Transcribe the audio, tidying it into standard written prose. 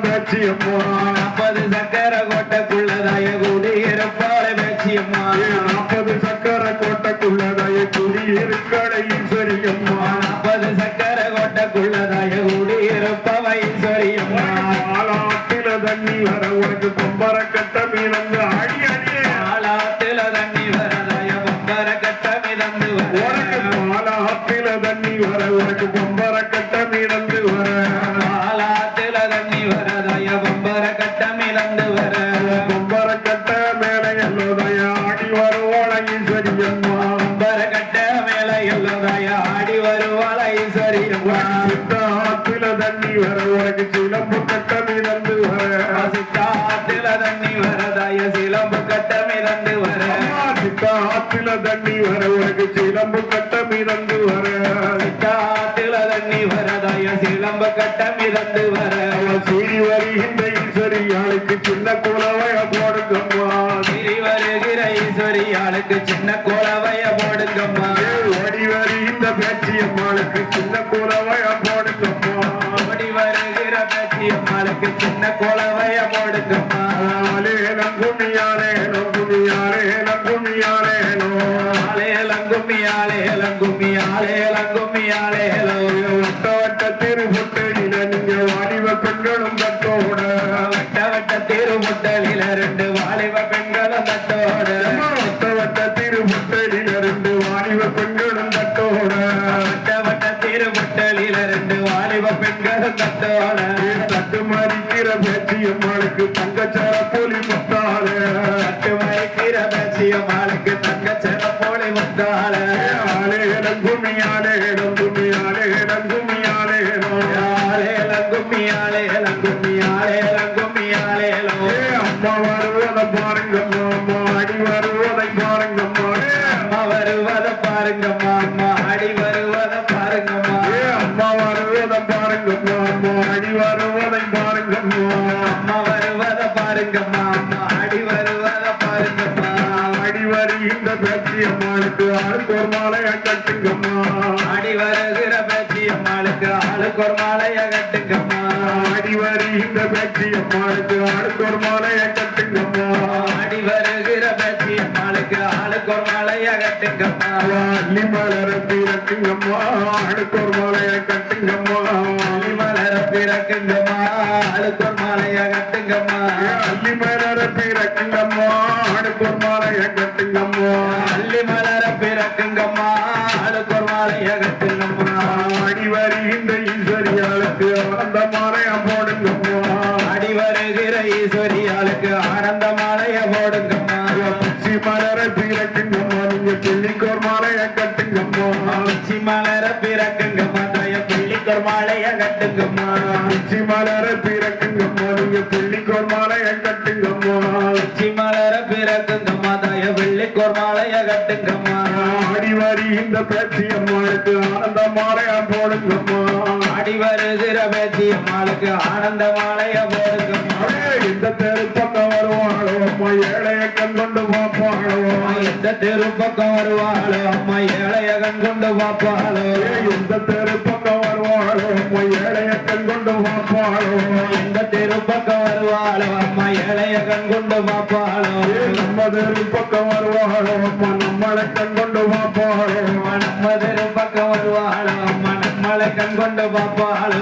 பேச்சியம்மா 40 சக்கர கோட்டைக்குள்ளதாய குடியிருப்பாள பேச்சியம்மா 40 சக்கர கோட்டைக்குள்ளதாய குடியிருக்கடை ஈஸ்வரியம்மா 40 சக்கர கோட்டைக்குள்ளதாய குடியிருப்பவ ஈஸ்வரியம்மா ஆலாத்தில தண்ணி வர உனக்கு கொம்பர கட்ட மீனந்து ஆடி அடியே ஆலாத்தில தண்ணி வரதாய கொம்பர கட்ட மிதந்து வர ஆலாத்தில தண்ணி வர உனக்கு கொம்பர கட்ட மீனந்து வர ஆலாத்தில தண்ணி வரதாய கொம்பர கட்ட மிதந்து வர கொம்பர கட்ட மேல எல்லோதய ஆடி வருவாள ஈஸ்வரியம்மா கொம்பர கட்ட மேல எல்லோதாய ஆடி வருவாள ஈஸ்வரியம்மா சித்தாத்தில தண்ணி வர உனக்கு சிலம்பு கட்ட மீனந்து வர சித்தாத்தில தண்ணி வரதாய சிலம்பு கட்ட மிதந்து வர சித்தாத்தில தண்ணி வர உனக்கு சிலம்பு கட்ட மீனந்து வர சித்தாத்தில தண்ணி வரதாய சிலம்பு கட்ட மிதந்து வர சீறி வருகின்ற ஈஸ்வரியாளுக்கு சின்ன குலவைய போடுங்கம்மா சிறி வருகிற ஈஸ்வரியாளுக்கு சின்ன கோலவைய போடுங்கம்மா ஓடி வருகின்ற பேச்சியம்மாளுக்கு சின்ன குலவைய போடுங்கம்மா ஓடி வருகிற பேச்சியம்மாளுக்கு சின்ன கோலவைய போடுங்கம்மா ஆலேலம் கும்மியாலேலம் கும்மியாலேலம் கும்மியாலேலோ ஆலேலம் கும்மி ஆலேலம் கும்மி ஆலேலம் கும்மி ஆலேலோ வட்ட வட்ட திருமுட்டையில நீங்க வாலிப பெண்களும் கட்டோட வட்ட வட்ட திருமுட்டலில 2 வாலிப பெண்களும் தட்டோட வட்ட வட்ட திருமுட்டையில 2 வாலிப பெண்களும் கட்டோட வட்ட வட்ட திருமுட்டலில 2 வாலிப பெண்களும் தட்டோட தட்டு மறிக்கிற பேச்சியம்மாளுக்கு தங்கச்சர போலி முத்தாள தட்டு மறைக்கிற பேச்சியம்மாளுக்கு தங்கச்சர போலி முத்தாள ஆலேலம் கும்மியாலேலம் கும்மியாலேலம் கும்மியாலேலோ ஆலேலம் கும்மி ஆலேலம் கும்மி ஆலேலம் கும்மி ஆலேலோ அம்மா வருவதை பாருங்கம்மா அம்மா அடி வருவதை பாருங்கம்மா அம்மா வருவத பாருங்கம்மா அம்மா அடி வருவத பாருங்கம்மா அம்மா வருவதை பாருங்கம்மா அம்மா அடி வருவதை பாருங்கம்மா அம்மா வருவத பாருங்கம்மா அம்மா அடி வருவத பாருங்கம்மா அடி வருகின்ற பேச்சியம்மாளுக்கு ஆளுக்கு ஒரு மாலைய கட்டுங்கம்மா அடி வருகிற பேச்சியம்மாளுக்கு ஆளுக்கு ஒரு மாலைய கட்டுங்கம்மா அடி வருகின்ற பேச்சியம்மாளுக்கு ஆளுக்கு ஒரு மாலைய கட்டுங்கம்மா அடி வருகிற பேச்சியம்மாளுக்கு ஆளுக்கு ஒரு மாலைய கட்டுங்கம்மா அள்ளி மலர பிறக்குங்கம்மா ஆளுக்கு ஒரு மாலைய கட்டுங்கம்மா அள்ளி மலர பிறக்குங்கம்மா ஆளுக்கு ஒரு மாலைய கட்டுங்கம்மா அள்ளி மலர பிறக்குங்கம்மா ஆளுக்கு ஒரு மாலைய கட்டுங்கம்மா அள்ளி மலர பிறக்குங்கம்மா ஆளுக்கு ஒரு மாலைய கட்டுங்கம்மா அடி வருகின்ற ஈஸ்வரியாளுக்கு அந்த மாலைய போடுங்கம்மா அடி வருகிற ஈஸ்வரியாளுக்கு ஆனந்த மாலைய போடுங்கம்மா பிச்சி மலர பிறக்குங்கம்மா நீங்க பிள்ளைக்கு ஒரு மாலைய கட்டுங்கம்மா உச்சி மலர பிறக்குங்கம்மா தய பிள்ளைக்கு ஒரு மாலைய கட்டுங்கம்மா பிச்சி மலர பிறக்குங்கம்மா நீங்க பிள்ளைக்கு ஒரு மாலைய கட்டுங்கம்மா உச்சி மலர பிறக்குங்கம்மா தய பிள்ளைக்கு ஒரு மாலைய கட்டுங்கம்மா ஆடி வருகின்ற பேச்சியம்மாளுக்கு ஆனந்த மாலைய போடுங்கம்மா அடி வருகிற பேச்சியம்மாளுக்கு ஆனந்த மாலைய போடுங்கம்மா இந்த தெரு பக்கம் வருவாளோ அம்மா ஏழைய கண் கொண்டு பார்ப்பாளோ எந்த தெரு பக்கம் வருவாளோ அம்மா ஏழைய கண் கொண்டு பார்ப்பாளோ இந்த தெரு பக்கம் வருவாளோ அம்மா ஏழைய கண் கொண்டு பார்ப்பாளோ எந்த தெரு பக்கம் வருவாளோ அம்மா ஏழைய கண் கொண்டு பார்ப்பாளோ நம்ம தெரு பக்கம் வருவாளோ அம்மா நம்மளை கண் கொண்டு பார்ப்பாளோ நம்ம தெரு பக்கம் வருவாளோ அம்மா நம்மளை கண் கொண்டு பார்ப்பாளோ